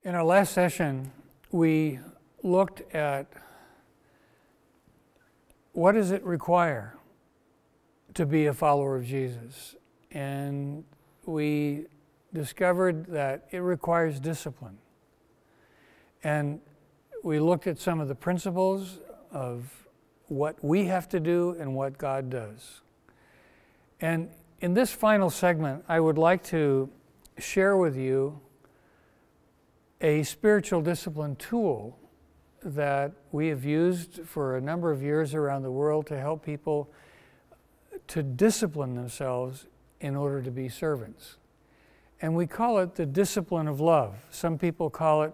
In our last session, we looked at what does it require to be a follower of Jesus, and we discovered that it requires discipline. And we looked at some of the principles of what we have to do and what God does. And in this final segment, I would like to share with you a spiritual discipline tool that we have used for a number of years around the world to help people to discipline themselves in order to be servants. And we call it the discipline of love. Some people call it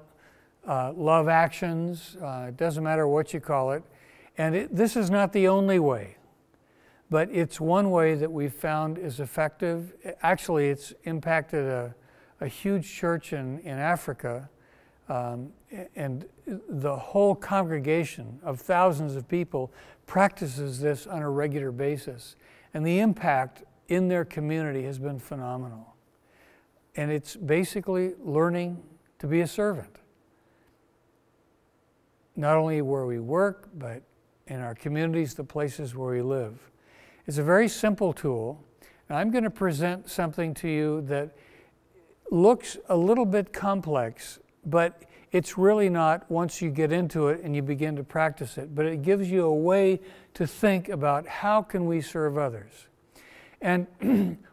love actions. It doesn't matter what you call it. And this is not the only way, but it's one way that we've found is effective. Actually, it's impacted a huge church in Africa. And the whole congregation of thousands of people practices this on a regular basis. And the impact in their community has been phenomenal. And it's basically learning to be a servant. Not only where we work, but in our communities, the places where we live. It's a very simple tool. And I'm going to present something to you that looks a little bit complex, but it's really not once you get into it and you begin to practice it. But it gives you a way to think about how can we serve others. And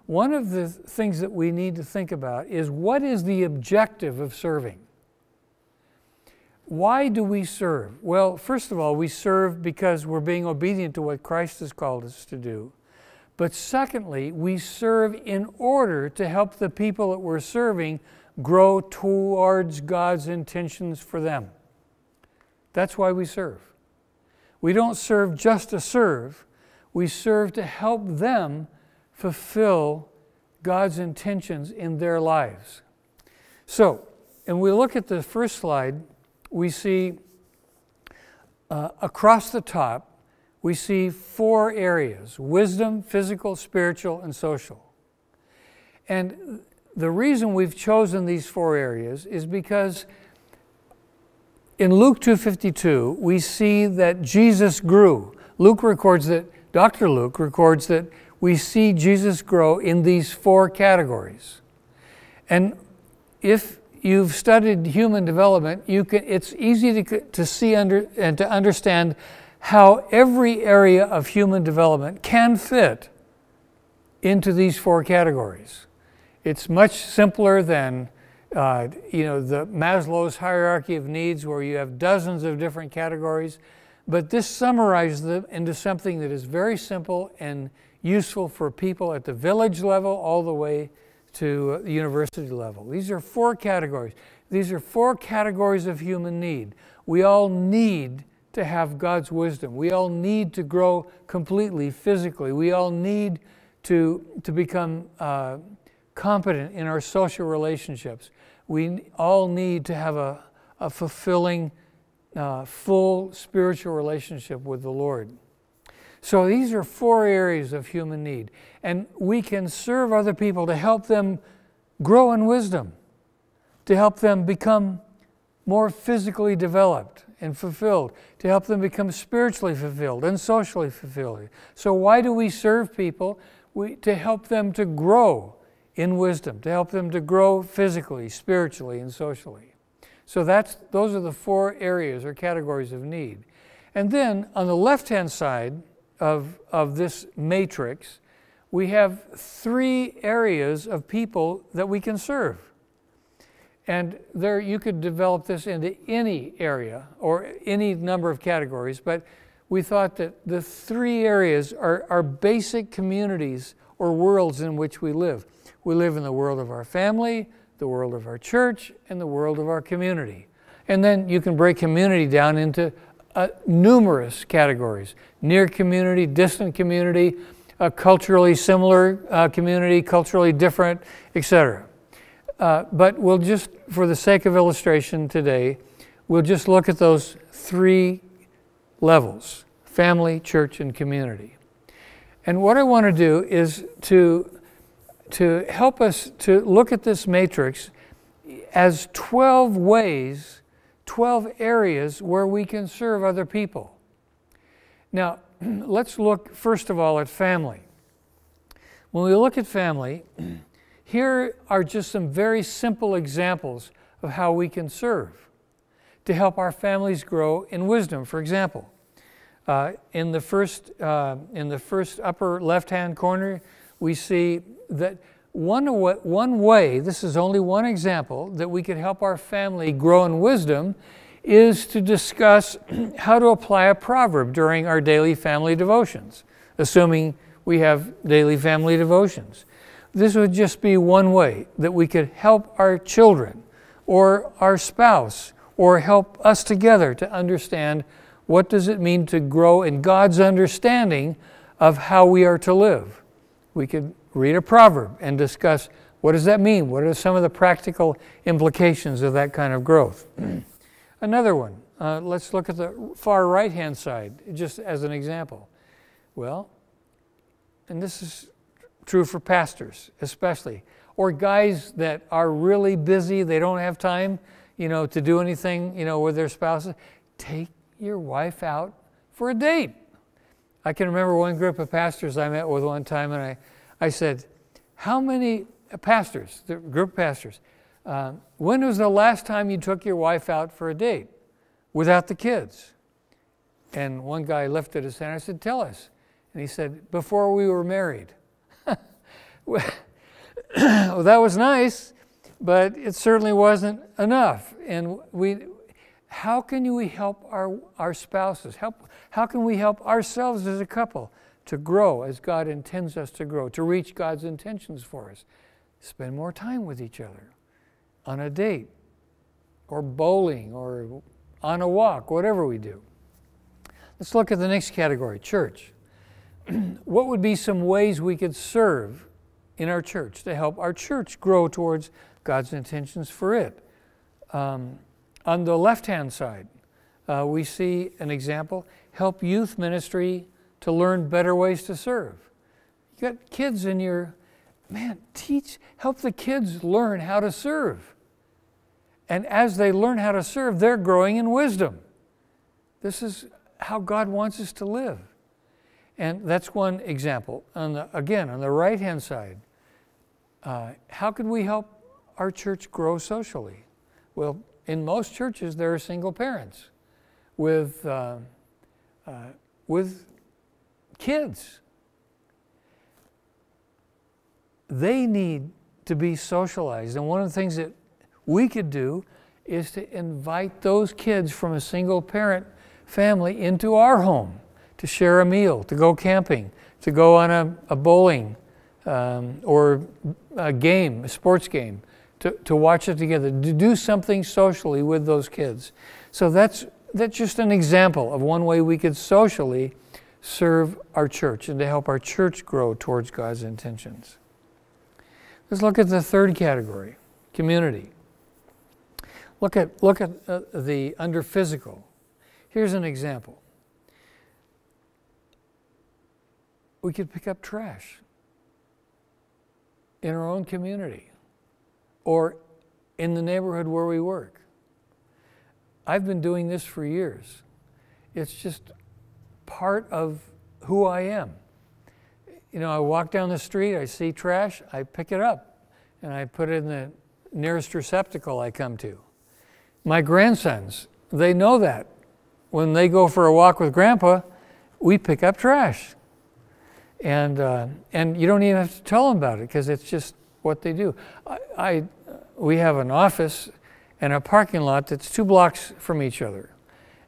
one of the things that we need to think about is what is the objective of serving? Why do we serve? Well, first of all, we serve because we're being obedient to what Christ has called us to do. But secondly, we serve in order to help the people that we're serving grow towards God's intentions for them. That's why we serve. We don't serve just to serve. We serve to help them fulfill God's intentions in their lives. So, and we look at the first slide, we see across the top, we see 4 areas: wisdom, physical, spiritual, and social. And the reason we've chosen these 4 areas is because in Luke 2:52, we see that Jesus grew. Luke records that, Dr. Luke records that we see Jesus grow in these 4 categories. And if you've studied human development, it's easy to see and to understand how every area of human development can fit into these 4 categories. It's much simpler than the Maslow's hierarchy of needs, where you have dozens of different categories. But this summarizes them into something that is very simple and useful for people at the village level all the way to the university level. These are 4 categories. These are 4 categories of human need. We all need to have God's wisdom. We all need to grow completely physically. We all need to become competent in our social relationships. We all need to have a fulfilling, full spiritual relationship with the Lord. So these are 4 areas of human need. And we can serve other people to help them grow in wisdom, to help them become more physically developed and fulfilled, to help them become spiritually fulfilled and socially fulfilled. So why do we serve people? To help them to grow in wisdom, to help them to grow physically, spiritually, and socially. So those are the 4 areas or categories of need. And then on the left-hand side of this matrix, we have 3 areas of people that we can serve. And there you could develop this into any area or any number of categories, but we thought that the 3 areas are basic communities or worlds in which we live. We live in the world of our family, the world of our church, and the world of our community. And then you can break community down into numerous categories: near community, distant community, a culturally similar community, culturally different, etc. But we'll just, for the sake of illustration today, we'll just look at those 3 levels: family, church, and community. And what I want to do is to help us to look at this matrix as 12 ways, 12 areas where we can serve other people. Now, let's look first of all at family. When we look at family, here are just some very simple examples of how we can serve to help our families grow in wisdom. For example, in the first upper left-hand corner, we see that one way, this is only one example, that we could help our family grow in wisdom is to discuss how to apply a proverb during our daily family devotions, assuming we have daily family devotions. This would just be one way that we could help our children or our spouse or help us together to understand what does it mean to grow in God's understanding of how we are to live. We could read a proverb and discuss what does that mean? What are some of the practical implications of that kind of growth? Another one, let's look at the far right-hand side, just as an example. Well, and this is true for pastors especially, or guys that are really busy, they don't have time, to do anything, with their spouses. Take your wife out for a date. I can remember one group of pastors I met with one time, and I said, how many pastors, the group of pastors, when was the last time you took your wife out for a date without the kids? And one guy lifted his hand. I said, tell us. And he said, before we were married. Well, that was nice, but it certainly wasn't enough. And how can we help our spouses? How can we help ourselves as a couple to grow as God intends us to grow, to reach God's intentions for us? Spend more time with each other on a date or bowling or on a walk, whatever we do. Let's look at the next category, church. What would be some ways we could serve in our church to help our church grow towards God's intentions for it? On the left-hand side, we see an example, help youth ministry to learn better ways to serve. You got kids in your, help the kids learn how to serve. And as they learn how to serve, they're growing in wisdom. This is how God wants us to live. And that's one example. Again, on the right-hand side, how can we help our church grow socially? Well, in most churches, there are single parents with kids. They need to be socialized. And one of the things that we could do is to invite those kids from a single parent family into our home to share a meal, to go camping, to go on a bowling or a sports game, to watch it together, to do something socially with those kids. So that's just an example of one way we could socially serve our church and to help our church grow towards God's intentions. Let's look at the third category, community. Look at the under physical. Here's an example. We could pick up trash in our own community or in the neighborhood where we work. I've been doing this for years. It's just part of who I am. I walk down the street, I see trash, I pick it up, and I put it in the nearest receptacle I come to. My grandsons, they know that. When they go for a walk with Grandpa, we pick up trash. And you don't even have to tell them about it because it's just what they do. We have an office and a parking lot that's 2 blocks from each other.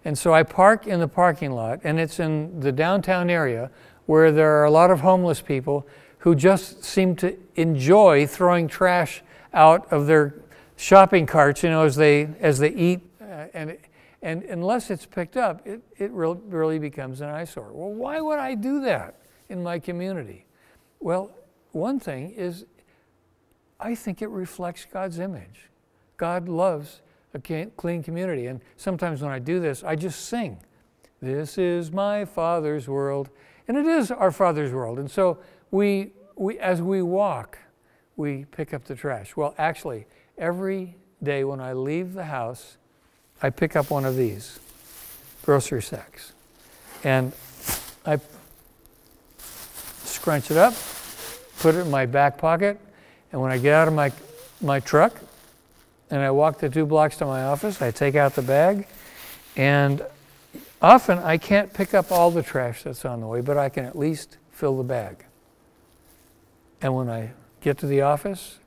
And so I park in the parking lot, and it's in the downtown area where there are a lot of homeless people who just seem to enjoy throwing trash out of their shopping carts, as they eat. And unless it's picked up, it really becomes an eyesore. Well, why would I do that in my community? Well, one thing is I think it reflects God's image. God loves a clean community. And sometimes when I do this, I just sing, "This is my Father's world." And it is our Father's world. And so we as we walk, we pick up the trash. Well, actually, every day when I leave the house, I pick up one of these grocery sacks. And I scrunch it up, put it in my back pocket, and when I get out of my truck and I walk the 2 blocks to my office, I take out the bag, and often I can't pick up all the trash that's on the way, but I can at least fill the bag. And when I get to the office,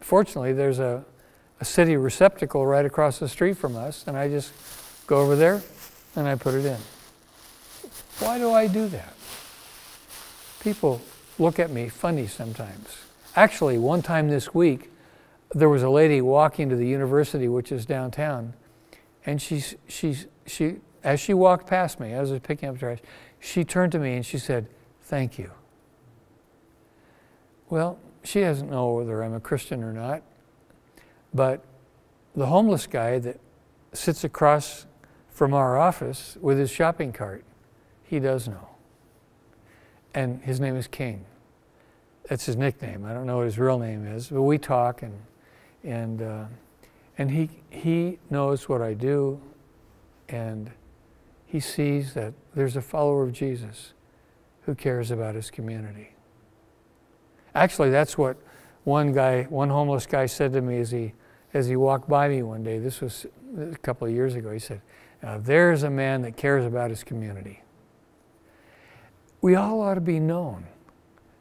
fortunately there's a city receptacle right across the street from us, and I just go over there and I put it in. Why do I do that? People look at me funny sometimes. Actually, one time this week, there was a lady walking to the university, which is downtown, and she as she walked past me, as I was picking up trash, she turned to me and she said, "Thank you." Well, she doesn't know whether I'm a Christian or not, but the homeless guy that sits across from our office with his shopping cart, he does know. And his name is King. That's his nickname. I don't know what his real name is, but we talk, and he knows what I do, and he sees that there's a follower of Jesus who cares about his community. Actually, that's what one homeless guy said to me as he walked by me one day. This was a couple of years ago. He said, "Now there's a man that cares about his community." We all ought to be known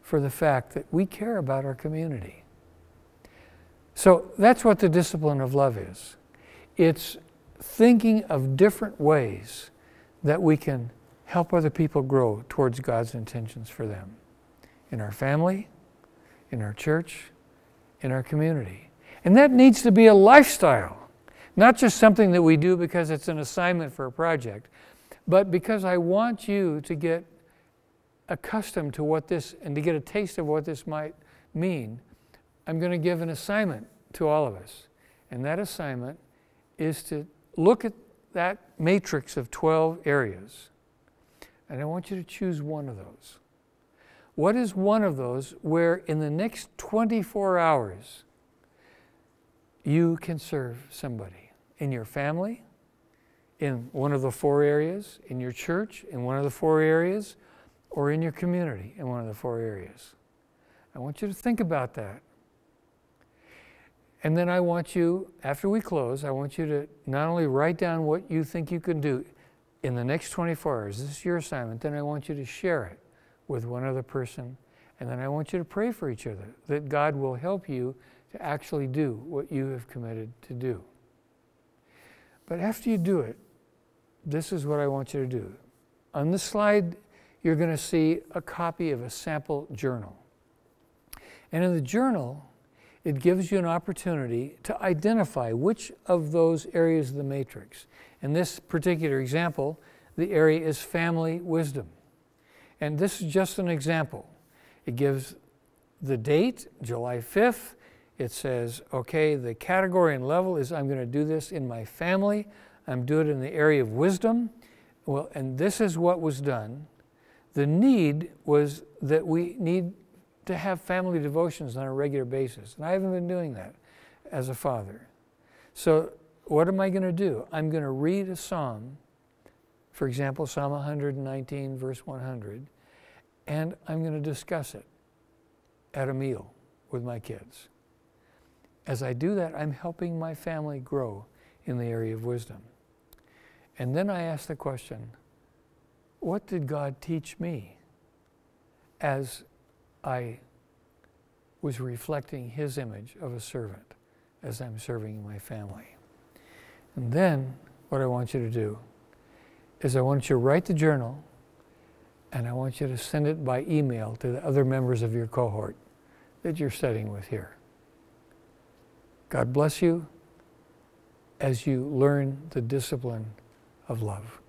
for the fact that we care about our community. So that's what the discipline of love is. It's thinking of different ways that we can help other people grow towards God's intentions for them. In our family, in our church, in our community. And that needs to be a lifestyle, not just something that we do because it's an assignment for a project, but because I want you to get accustomed to what this, and to get a taste of what this might mean. I'm going to give an assignment to all of us. And that assignment is to look at that matrix of 12 areas. And I want you to choose one of those. What is one of those where in the next 24 hours you can serve somebody? In your family, in one of the 4 areas, in your church, in one of the 4 areas, or in your community, in one of the 4 areas. I want you to think about that. And then I want you, after we close, I want you to not only write down what you think you can do in the next 24 hours, this is your assignment, then I want you to share it with one other person, and then I want you to pray for each other, that God will help you to actually do what you have committed to do. But after you do it, this is what I want you to do. On the slide, you're going to see a copy of a sample journal. And in the journal, it gives you an opportunity to identify which of those areas of the matrix. In this particular example, the area is family wisdom. And this is just an example. It gives the date, July 5th. It says, okay, the category and level is I'm going to do this in my family. I'm doing it in the area of wisdom. Well, and this is what was done. The need was that we need to have family devotions on a regular basis. And I haven't been doing that as a father. So what am I going to do? I'm going to read a psalm, for example, Psalm 119, verse 100, and I'm going to discuss it at a meal with my kids. As I do that, I'm helping my family grow in the area of wisdom. And then I ask the question, what did God teach me as I was reflecting His image of a servant as I'm serving my family? And then what I want you to do is I want you to write the journal, and I want you to send it by email to the other members of your cohort that you're studying with here. God bless you as you learn the discipline of love.